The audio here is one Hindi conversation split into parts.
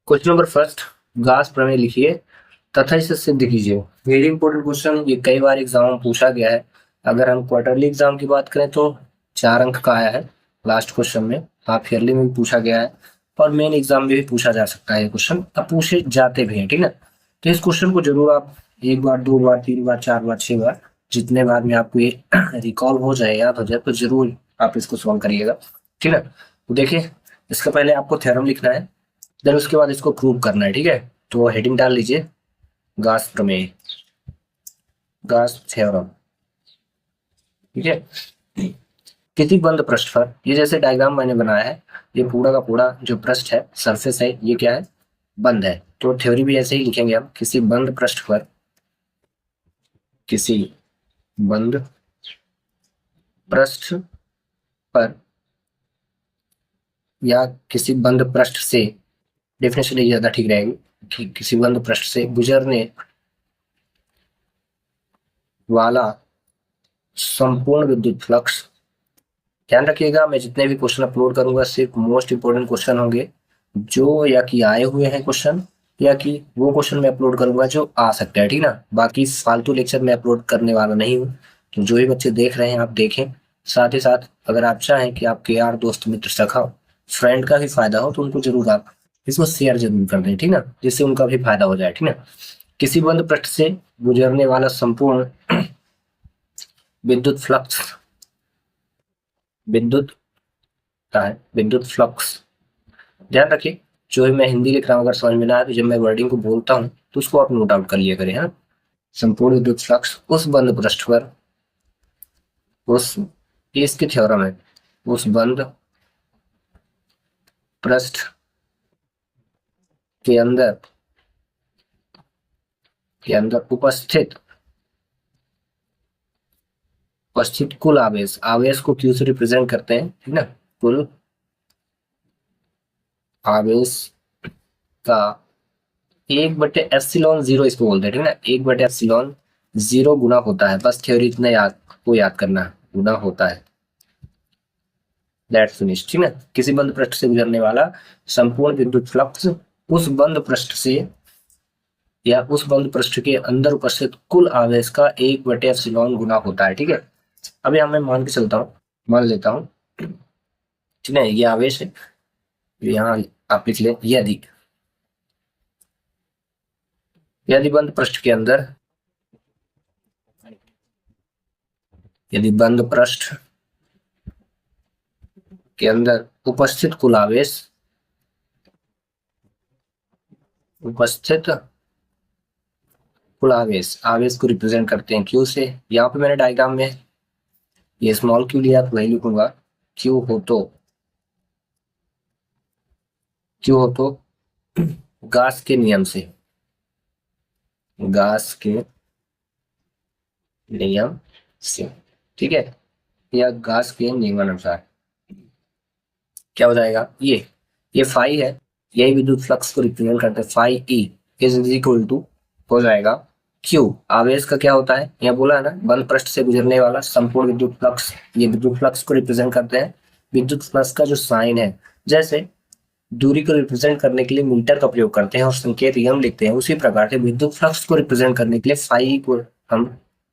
क्वेश्चन नंबर फर्स्ट, गास प्रमेय लिखिए तथा इसे सिद्ध कीजिए। वेरी इंपॉर्टेंट क्वेश्चन, ये कई बार एग्जाम में पूछा गया है। अगर हम क्वार्टरली एग्जाम की बात करें तो 4 अंक का आया है लास्ट क्वेश्चन में। हाफ ईयरली में भी पूछा गया है और मेन एग्जाम में भी पूछा जा सकता है ये क्वेश्चन, अब पूछे जाते भी हैं। ठीक है, तो इस क्वेश्चन को जरूर आप 1 बार 2 बार 3 बार 4 बार 6 बार जितने बार में आपको ये रिकॉल हो जाए, याद हो जाए, तो जरूर आप इसको सॉल्व करिएगा। ठीक है, तो देखिए इसका पहले आपको थ्योरम लिखना है, देन उसके बाद इसको प्रूव करना है। ठीक है, तो हेडिंग डाल लीजिए गास प्रमेय, गास थ्योरम। ठीक है, किसी बंद पृष्ठ पर, ये जैसे डायग्राम मैंने बनाया है, ये पूरा का पूरा जो पृष्ठ है, सरफेस है, ये क्या है, बंद है। तो थ्योरी भी ऐसे ही लिखेंगे हम, किसी बंद पृष्ठ पर, किसी बंद पृष्ठ पर या किसी बंद पृष्ठ से, डेफिनेशन ये ज्यादा ठीक रहेगी कि किसी बंद पृष्ठ से गुजरने वाला संपूर्ण विद्युत फ्लक्स। ध्यान रखिएगा, मैं जितने भी क्वेश्चन अपलोड करूंगा सिर्फ मोस्ट इंपोर्टेंट क्वेश्चन होंगे, जो या कि आए हुए हैं क्वेश्चन, या कि वो क्वेश्चन मैं अपलोड करूंगा जो आ सकता है। ठीक ना, बाकी फालतू लेक्चर मैं अपलोड करने वाला नहीं हूँ। तो जो भी बच्चे देख रहे हैं आप देखें, साथ ही साथ अगर आप चाहें कि आपके यार दोस्त मित्र सखा फ्रेंड का भी फायदा हो तो उनको जरूर आप इसको शेयर जरूर कर दें। ठीक ना, जिससे उनका भी फायदा हो जाए। ठीक ना, किसी बंद पृष्ठ से गुजरने वाला संपूर्ण विद्युत फ्लक्स, विद्युत का है, विद्युत फ्लक्स। ध्यान रखिए, जो मैं हिंदी लिख रहा हूँ अगर समझ में ना आए तो जब मैं वर्डिंग को बोलता हूँ तो उसको आप नोट आउट कर लिया करें। हाँ, संपूर्ण विद्युत फ्लक्स उस बंद पृष्ठ पर, उस, ये इसकी थ्योरम है, उस बंद पृष्ठ के अंदर, के अंदर उपस्थित, उपस्थित कुल आवेश, आवेश को क्यू से रिप्रेजेंट करते हैं। ठीक ना, कुल आवेश का 1/एप्सिलॉन 0 इसको बोलते हैं। ठीक ना, 1/एप्सिलॉन 0 गुना होता है। बस थ्योरी इतना याद को याद करना है, गुना होता है, दैट्स फिनिश। ठीक है, किसी बंद पृष्ठ से गुजरने वाला संपूर्ण विद्युत फ्लक्स उस बंद पृष्ठ से या उस बंद पृष्ठ के अंदर उपस्थित कुल आवेश का 1/एप्सिलॉन गुना होता है। ठीक है, अभी मैं मान के चलता हूँ, मान लेता हूँ। ठीक है, ये आवेश है, यहाँ आप लिख ले, यदि बंद पृष्ठ के अंदर, यदि बंद पृष्ठ के अंदर उपस्थित कुल आवेश, उपस्थित कुल आवेश, आवेश को रिप्रेजेंट करते हैं क्यू से। यहाँ पे मैंने डायग्राम में ये स्मॉल क्यू लिया तो वही लिखूंगा, क्यू हो तो, क्यू हो तो गास के नियम से, गास के नियम से। ठीक है, या गास के नियमानुसार क्या हो जाएगा, ये फाई है, यही विद्युत फ्लक्स को रिप्रेजेंट करते हैं। Phi E is equal to हो जाएगा क्यू, आवेश का क्या होता है, यहाँ बोला है ना, बंद पृष्ठ से गुजरने वाला संपूर्ण विद्युत फ्लक्स, ये विद्युत फ्लक्स को रिप्रेजेंट करते हैं। विद्युत फ्लक्स का जो साइन है, जैसे दूरी को रिप्रेजेंट करने के लिए मीटर का प्रयोग करते हैं और संकेत यम लिखते हैं, उसी प्रकार से विद्युत फ्लक्स को रिप्रेजेंट करने के लिए फाई को हम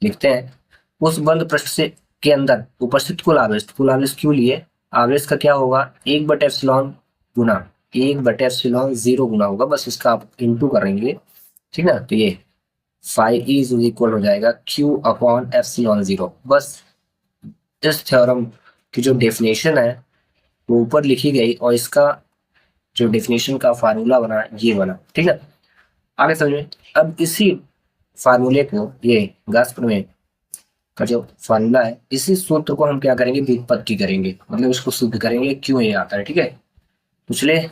लिखते हैं। उस बंद पृष्ठ से के अंदर उपस्थित कुल आवेश क्यों लिए, आवेश का क्या होगा, 1/एप्सिलॉन गुना 1/एप्सिलॉन 0 गुना होगा, बस इसका आप इंटू करेंगे। ठीक ना, तो ये फाई इज इक्वल हो जाएगा क्यू अपॉन एप्सिलॉन 0। बस इस थ्योरम की जो डेफिनेशन है वो ऊपर लिखी गई और इसका जो डेफिनेशन का फार्मूला बना ये बना। ठीक है, आगे समझिए। अब इसी फार्मूले को, ये गास प्रमेय का जो फार्मूला है, इसी सूत्र को हम क्या करेंगे, व्युत्पत्ति करेंगे, मतलब इसको सिद्ध करेंगे क्यों ये आता है। ठीक है, तो चलिए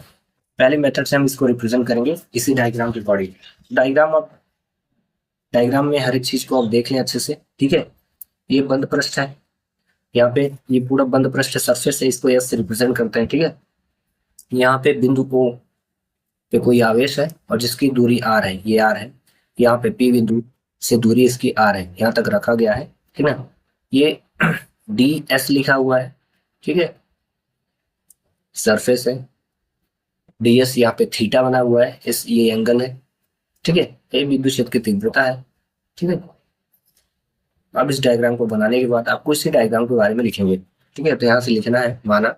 पहले मेथड से हम इसको रिप्रेजेंट करेंगे इसी डायग्राम के अकॉर्डिंग। डायग्राम, अब डायग्राम में हर एक चीज को आप देख लें अच्छे से। ठीक है, ये बंद पृष्ठ है, यहाँ पे ये पूरा बंद पृष्ठ सरफेस है, इसको एस से रिप्रेजेंट करते हैं। ठीक है, यहाँ पे बिंदु ओ पे कोई आवेश है और जिसकी दूरी आर है, ये आर है, यहाँ पे पी बिंदु से दूरी इसकी आर है, यहाँ तक रखा गया है। ठीक है ना, ये डी एस लिखा हुआ है। ठीक है, सरफेस है, डीएस यहाँ पे थीटा बना हुआ है, इस ये एंगल है, ठीक है। ये विद्युत क्षेत्र की तीव्रता है, ठीक है। अब इस डायग्राम को बनाने के बाद आपको इसी डायग्राम के बारे में लिखेंगे, ठीक है। तो यहाँ से लिखना है, माना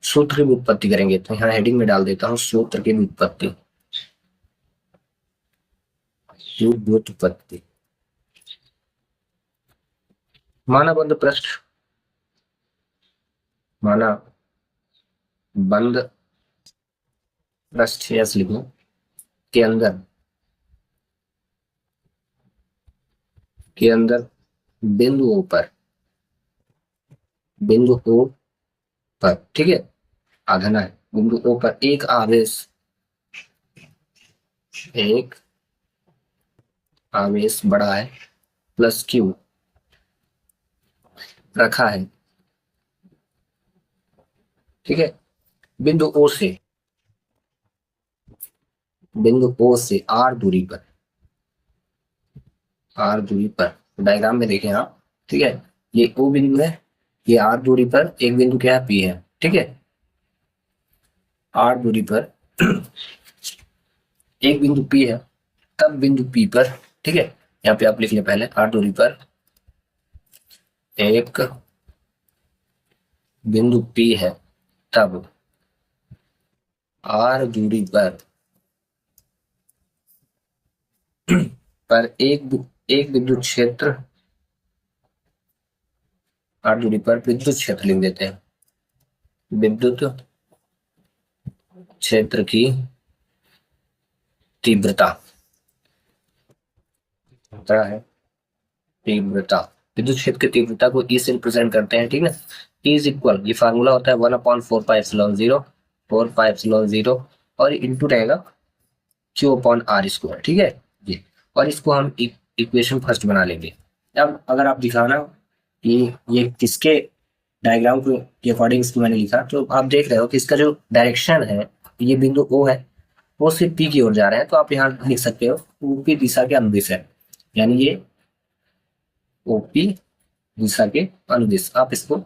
सूत्र की व्युत्पत्ति करेंगे, तो यहाँ हेडिंग में डाल देता हूँ सूत्र की व्युत्पत्ति, व्युत्पत्ति। माना बंद पृष्ठ, माना बंद पृष्ठ यस लिखो के अंदर बिंदुओं पर, बिंदु O पर, ठीक है, आधान है, बिंदु O पर एक आवेश बड़ा है प्लस Q रखा है, ठीक है। बिंदु O से R दूरी पर डायग्राम में देखें आप, ठीक है। ये O बिंदु है, ये R दूरी पर एक बिंदु क्या है, P है, ठीक है। R दूरी पर एक बिंदु P है, तब बिंदु P पर, ठीक है, यहाँ पे आप लिख लें पहले, R दूरी पर एक बिंदु P है, तब R दूरी पर एक विद्युत क्षेत्र, R दूरी पर विद्युत क्षेत्र लिख देते हैं, विद्युत क्षेत्र की तीव्रता है, तीव्रता, विद्युत क्षेत्र की तीव्रता को E से रिप्रेजेंट करते हैं, ठीक है। E इज इक्वल, ये फार्मूला होता है 1/4πε0 और इंटू रहेगा Q/R², ठीक है जी। और इसको हम इक्वेशन फर्स्ट बना लेंगे। अब अगर आप दिखाना कि ये किसके डायग्राम के अकॉर्डिंग इसको मैंने लिखा, तो आप देख रहे हो कि इसका जो डायरेक्शन है, ये बिंदु O है, वो सिर्फ P की ओर जा रहे हैं, तो आप यहाँ लिख सकते हो OP दिशा के अनुदिश है, यानी ये OP दिशा के अनुदिश, आप इसको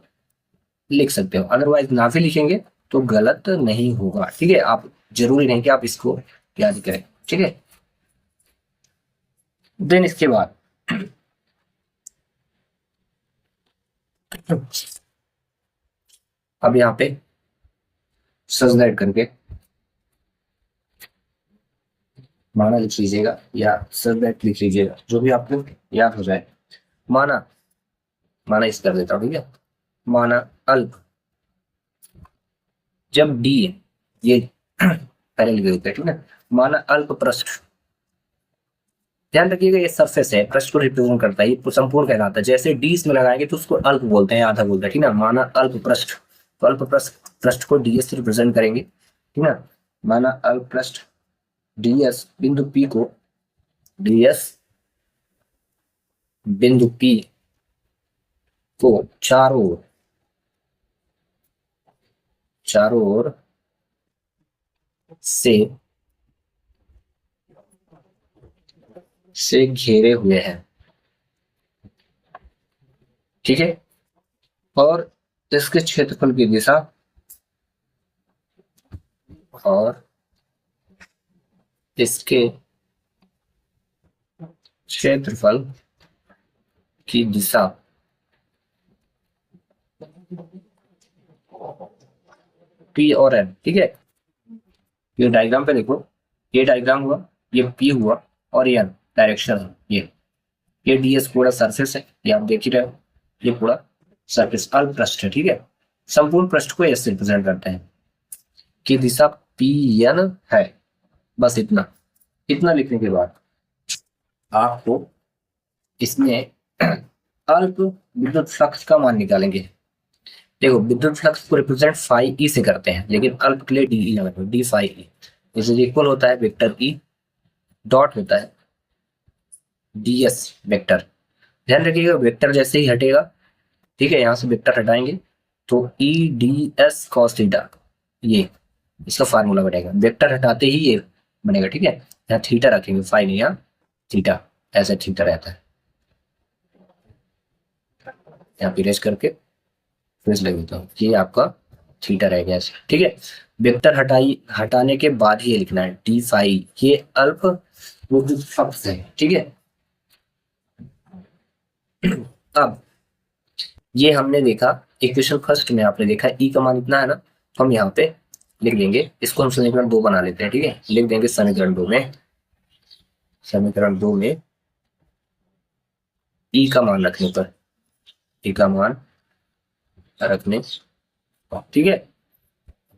लिख सकते हो। अदरवाइज ना भी लिखेंगे तो गलत नहीं होगा, ठीक है। आप जरूरी नहीं कि आप इसको याद करें, ठीक है। देन इसके बाद अब यहाँ पे सब्सट्रैक्ट करके माना लिख लीजिएगा या सब्सट्रैक्ट लिख लीजिएगा, जो भी आपको याद हो जाए। माना इस कर देता हूँ, ठीक है। माना अल्प, जब डी ये पहले लिख देते हैं, ठीक है। माना अल्प पृष्ठ, ध्यान रखिएगा ये सरफेस है, पृष्ठ को रिप्रेजेंट करता है, ये संपूर्ण कहलाता है। जैसे डी इसमें लगाएंगे तो उसको अल्प बोलते हैं, आधा बोलते हैं, ठीक है। माना अल्प पृष्ठ, तो अल्प पृष्ठ को डीएस से रिप्रेजेंट करेंगे, ठीक है। माना अल्प पृष्ठ डीएस बिंदु पी को, डीएस बिंदु पी को चारों ओर से घेरे हुए हैं, ठीक है। और इसके क्षेत्रफल की दिशा, और इसके क्षेत्रफल की दिशा P और N, ठीक है। ये डायग्राम पे देखो, ये डायग्राम हुआ, ये P हुआ और ये N डायरेक्शन है, ये ds पूरा सरफेस है, ये आप देख ही रहे हो, ये पूरा सरफेस अल्प पृष्ठ है, ठीक है। संपूर्ण पृष्ठ को ऐसे रिप्रेजेंट करते हैं कि दिशा Pn है। बस इतना लिखने के बाद आपको इसमें अल्प विद्युत फ्लक्स का मान निकालेंगे। देखो विद्युत फ्लक्स को रिप्रेजेंट फाई ई से करते हैं, लेकिन अल्प के लिए डी ई लगाते हैं, D phi E is equal होता है वेक्टर ई डॉट होता है डीएस वेक्टर। ध्यान रखिएगा वेक्टर जैसे ही हटेगा, ठीक है, यहां से वेक्टर हटाएंगे तो ई डी एस कॉस थीटा, ये इसका फार्मूला बनेगा। वेक्टर हटाते ही ये बनेगा, ठीक है। यहाँ थीटा रखेंगे, फाई नहीं, यहाँ थीटा, ऐसे थीटा रहता है। यहाँ इरेज करके फिर लग देता हूँ, ये आपका थीटा रह गया ऐसे, ठीक है। वेक्टर हटाने के बाद ही ये लिखना है डी फाई, ये अल्प विद्युत फ्लक्स है, ठीक है। अब ये हमने देखा इक्वेशन फर्स्ट में, आपने देखा ई का मान इतना है ना, तो हम यहाँ पे लिख देंगे, इसको हम समीकरण 2 बना लेते हैं, ठीक है। लिख देंगे समीकरण 2 में, समीकरण 2 में ई का मान रखने पर, ई का मान रखने, ठीक है।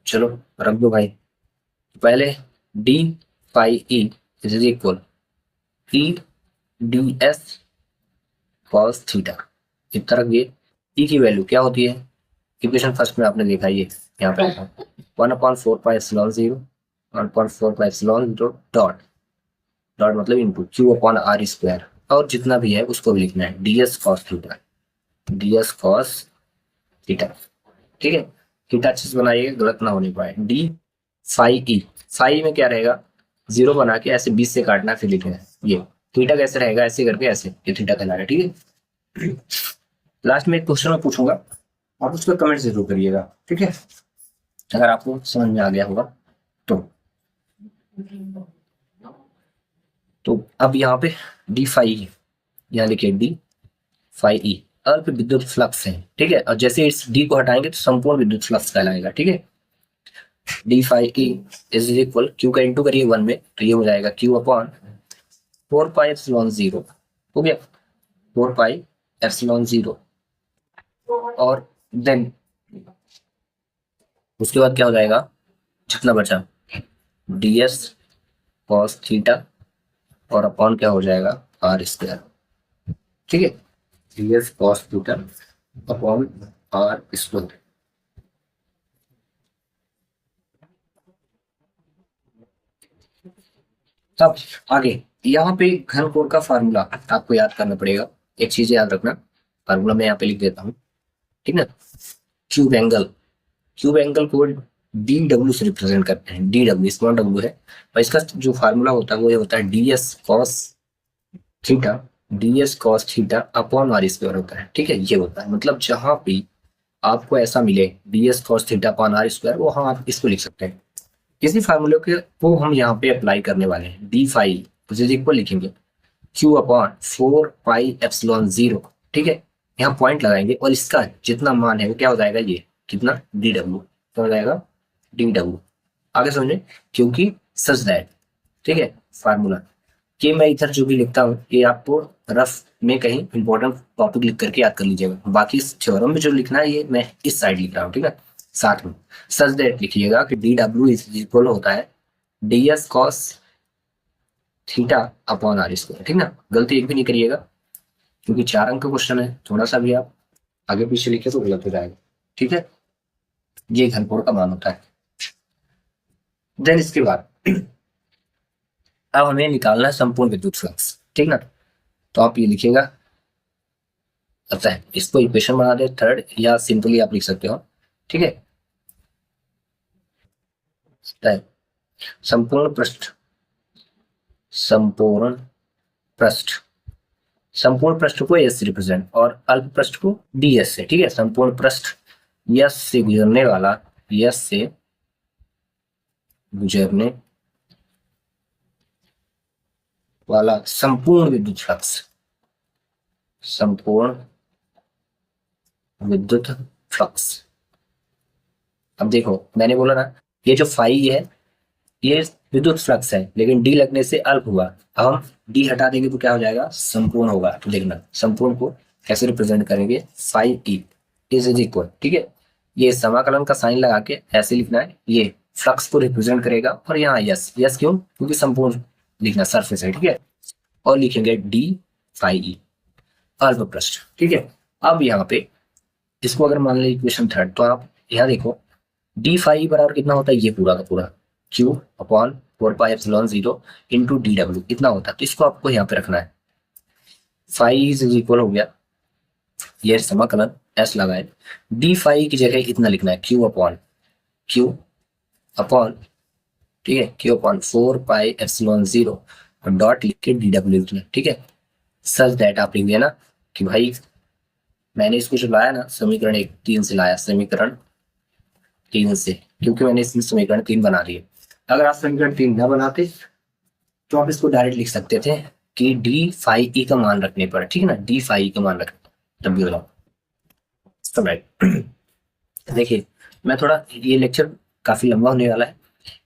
चलो रख दो भाई। पहले D phi E is equal E D S cos theta, इतना रखिए। ई की वैल्यू क्या होती है, इक्वेशन फर्स्ट में आपने देखा, ये यहाँ पे 1/4πε0, 1/4πε0 डॉट डॉट मतलब into Q upon R square, और जितना भी है उसको भी लिखना है D S cos theta, D S cos theta, ठीक है। थीटा अच्छे से बनाइएगा, गलत ना होने पाए। डी फाई ई, फाई में क्या रहेगा, 0 बना के ऐसे 20 से काटना, फिर लिखना है ये थीटा कैसे रहेगा, ऐसे करके ऐसे, ये थीटा कहलाएगा, ठीक है। लास्ट में एक क्वेश्चन मैं पूछूंगा, आप उसको कमेंट जरूर करिएगा, ठीक है, अगर आपको समझ में आ गया होगा तो अब यहाँ पे डी फाई, यहाँ लिखिए डी फाई ई अल्प विद्युत फ्लक्स है, ठीक है। और जैसे इस डी को हटाएंगे तो संपूर्ण विद्युत फ्लक्स कहलाएगा, ठीक है। D phi E is equal, Q का इंटू करिए 1 में, तो ये हो जाएगा क्यू अपॉन 4πε0, हो गया 4πε0, और देन उसके बाद क्या हो जाएगा, जितना बचा डी एस कॉस थीटा, और अपॉन क्या हो जाएगा आर स्क्वायर, ठीक है। D S cos theta upon R square. अब आगे यहाँ पे घन कोण का फार्मूला आपको याद करना पड़ेगा। एक चीज याद रखना, फार्मूला मैं यहाँ पे लिख देता हूँ, ठीक ना। क्यूब एंगल, क्यूब एंगल को डी डब्ल्यू से रिप्रेजेंट करते हैं, डी डब्ल्यू स्मॉल डब्ल्यू है, और इसका जो फार्मूला होता है वो ये होता है D S cos theta, D S cos theta upon R square होता है, ठीक है। ये होता है, मतलब जहां भी आपको ऐसा मिले D S cos theta upon R square, वो हम आप इसको लिख सकते हैं। इसी फार्मूले के को हम यहाँ पे अप्लाई करने वाले हैं, डी फाई इक्वल लिखेंगे क्यू अपॉन 4πε0, ठीक है। यहाँ पॉइंट लगाएंगे और इसका जितना मान है वो क्या हो जाएगा, ये कितना डी डब्ल्यू, क्या हो जाएगा डी डब्ल्यू। आगे समझे, क्योंकि सच दैट, ठीक है, फार्मूला कि मैं इधर जो भी लिखता हूँ ये आपको रफ में कहीं इंपॉर्टेंट टॉपिक लिख करके याद कर लीजिएगा, बाकी थ्योरम में जो लिखना है ये मैं इस साइड लिख रहा हूँ, ठीक है। साथ में सच दैट लिखिएगा कि डी डब्ल्यू इज इक्वल होता है D S cos theta upon R square, ठीक ना। गलती एक भी नहीं करिएगा, क्योंकि 4 अंक का क्वेश्चन है, थोड़ा सा भी आप आगे पीछे लिखे तो गलत हो जाएगा, ठीक है। ये घन कोण का मान होता है। देन इसके बाद अब हमें निकालना है संपूर्ण विद्युत फ्लक्स, ठीक ना। तो आप ये लिखिएगा, अच्छा है इसको इक्वेशन बना दे थर्ड, या सिंपली आप लिख सकते हो, ठीक है। संपूर्ण पृष्ठ, संपूर्ण पृष्ठ, संपूर्ण पृष्ठ को एस से रिप्रेजेंट और अल्प पृष्ठ को डी एस से, ठीक है। संपूर्ण पृष्ठ यस से गुजरने वाला, यस से गुजरने वाला संपूर्ण विद्युत फ्लक्स, संपूर्ण विद्युत फ्लक्स। अब देखो मैंने बोला ना, ये जो फाई है ये विद्युत फ्लक्स है, लेकिन डी लगने से अल्प हुआ, अब हम डी हटा देंगे तो क्या हो जाएगा, संपूर्ण होगा। तो देखना संपूर्ण को कैसे रिप्रेजेंट करेंगे, फाई ई इज इक्वल, ठीक है, ये समाकलन का साइन लगा के ऐसे लिखना है, ये फ्लक्स को रिप्रेजेंट करेगा, और यहाँ यस, यस क्यों, क्योंकि संपूर्ण लिखना सरफेस है, ठीक है। और लिखेंगे डी फाई ई अल्प पृष्ठ, ठीक है। अब यहाँ पे इसको अगर मान लें इक्वेशन थर्ड, तो आप यहाँ देखो डी फाई बराबर कितना होता है, ये पूरा का पूरा Q upon 4πε0 into D W, इतना होता है। तो इसको आपको यहाँ पे रखना है, फाई इज इक्वल हो गया, ये समाकलन एस लगाए, डी फाई की जगह इतना लिखना है क्यू अपॉन, ठीक है, क्यू अपॉन 4πε0 और डॉट लिख के डी डब्ल्यू लिखना, ठीक है। सच दैट आप लिख देना कि भाई मैंने इसको जो लाया ना, समीकरण 1 3 से लाया, समीकरण 3 से, क्योंकि मैंने इसमें समीकरण 3 बना दिए। अगर आप समीकरण 3 न बनाते तो आप इसको डायरेक्ट लिख सकते थे कि डी फाई ई का मान रखने पर, ठीक है ना, डी फाई ई का मान रखने पर तब भी होगा। सब राइट। देखिए मैं थोड़ा, ये लेक्चर काफी लंबा होने वाला है,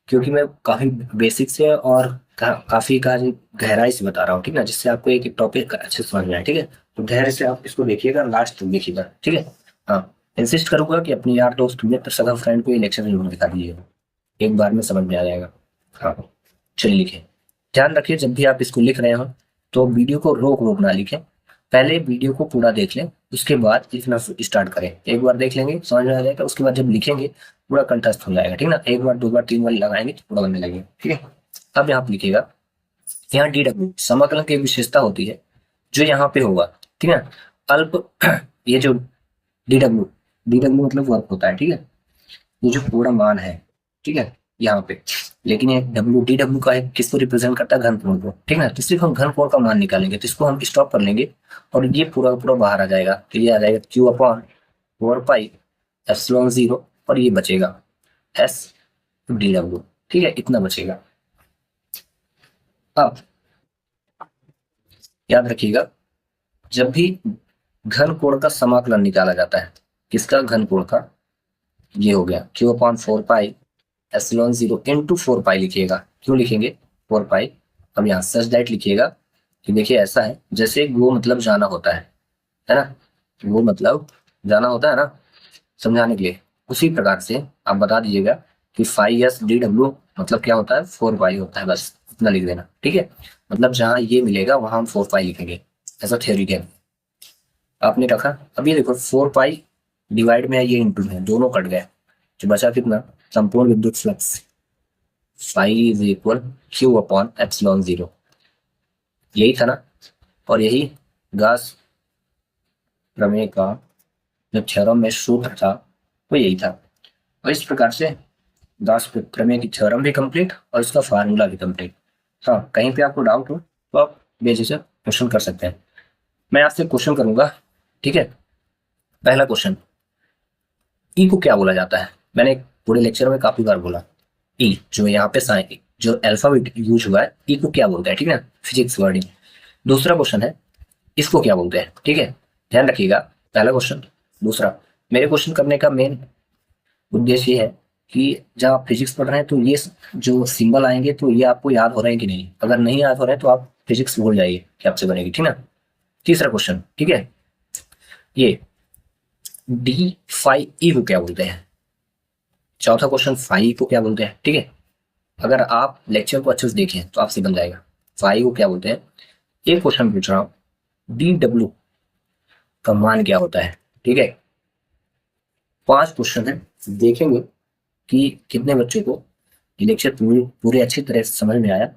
क्योंकि मैं काफी बेसिक से और काफी गहराई से बता रहा हूँ, ठीक है ना, जिससे आपको एक टॉपिक अच्छे से समझ में आए। ठीक है, तो धैर्य से आप इसको देखिएगा, लास्ट तक देखिएगा। ठीक है, हाँ, इंसिस्ट करूंगा कि अपने यार दोस्त मित्र सगा फ्रेंड को ये लेक्चर जरूर दिखा दीजिएगा, एक बार में समझ में आ जाएगा। हाँ, चलिए लिखें। ध्यान रखिए जब भी आप इसको लिख रहे हो तो वीडियो को रोक रोक ना लिखें, पहले वीडियो को पूरा देख लें, उसके बाद लिखना स्टार्ट करें। एक बार देख लेंगे समझ में आ जाएगा, उसके बाद जब लिखेंगे पूरा कंठस्थ हो जाएगा। ठीक है ना, एक बार 2 बार 3 बार लगाएंगे तो पूरा बनने लगेगा। ठीक है, अब यहाँ पे लिखिएगा, यहाँ डी डब्ल्यू समाकलन की विशेषता होती है जो यहाँ पे होगा। ठीक है, अल्प ये जो डी डब्ल्यू, डी डब्ल्यू मतलब वर्क होता है। ठीक है, ये जो पूरा मान है, ठीक है, यहाँ पे, लेकिन ये डब्ल्यू डी डब्ल्यू का है, किसको रिप्रेजेंट करता है, घनकोण को। ठीक है ना, तो सिर्फ हम घनकोण का मान निकालेंगे, तो इसको हम स्टॉप कर लेंगे और ये पूरा पूरा बाहर आ जाएगा। तो ये आ जाएगा क्यू अपॉन 4 पाई एप्सिलॉन 0, और ये बचेगा एस डी डब्ल्यू। ठीक है, इतना बचेगा। अब याद रखिएगा, जब भी घन कोण का समाकलन निकाला जाता है, किसका, घन कोण का, ये हो गया Q upon 4 pi epsilon 0 into 4 पाई लिखिएगा। क्यों लिखेंगे 4 पाई, अब यहाँ सच दैट लिखिएगा कि देखिए ऐसा है जैसे गो मतलब जाना होता है ना, गो मतलब जाना होता है ना, समझाने के लिए। उसी प्रकार से आप बता दीजिएगा कि 5s/dw मतलब क्या होता है, 4 पाई होता है, बस इतना लिख देना। ठीक है, मतलब जहां ये मिलेगा वहां हम 4 पाई लिखेंगे, ऐसा थ्योरी है। आपने रखा, अब ये देखो 4 पाई डिवाइड में है, ये इंटू है, दोनों कट गए, जो बचा कितना, संपूर्ण विद्युत flux phi is equal Q upon epsilon 0, यही था ना। और यही गास प्रमेय का जो थ्योरम में सूत्र था वो यही था। और इस प्रकार से गास प्रमेय की थ्योरम भी कंप्लीट और इसका फार्मूला भी कंप्लीट। हाँ, कहीं पे आपको डाउट हो तो आप बेझिझक क्वेश्चन कर सकते हैं। मैं आपसे क्वेश्चन करूंगा, ठीक है। पहला क्वेश्चन, ई को क्या बोला जाता है, मैंने पूरे लेक्चर में काफी बार बोला, ई जो यहाँ पे साइन जो अल्फाबेट यूज हुआ है, ई को क्या बोलते हैं, ठीक है ना, फिजिक्स वर्डिंग। दूसरा क्वेश्चन है, इसको क्या बोलते हैं, ठीक है, ध्यान रखिएगा। पहला क्वेश्चन, दूसरा, मेरे क्वेश्चन करने का मेन उद्देश्य ये है कि जब आप फिजिक्स पढ़ रहे हैं तो ये जो सिंबल आएंगे तो ये आपको याद हो रहे हैं कि नहीं, अगर नहीं याद हो रहे हैं तो आप फिजिक्स भूल जाइए कि आपसे बनेगी, ठीक ना। तीसरा क्वेश्चन, ठीक है, ये डी फाई ई को क्या बोलते हैं। चौथा क्वेश्चन, फाई को क्या बोलते हैं, ठीक है। अगर आप लेक्चर को अच्छे से देखें तो आपसे बन जाएगा, फाई को क्या बोलते हैं। एक क्वेश्चन पूछ रहा हूं, डी डब्ल्यू का मान क्या होता है, ठीक है। 5 क्वेश्चन है, देखेंगे कि कितने बच्चों को ये लेक्चर पूरे अच्छी तरह से समझ में आया।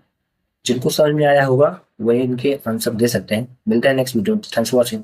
जिनको समझ में आया होगा वही इनके आंसर दे सकते हैं। मिलते हैं next video, thanks for watching.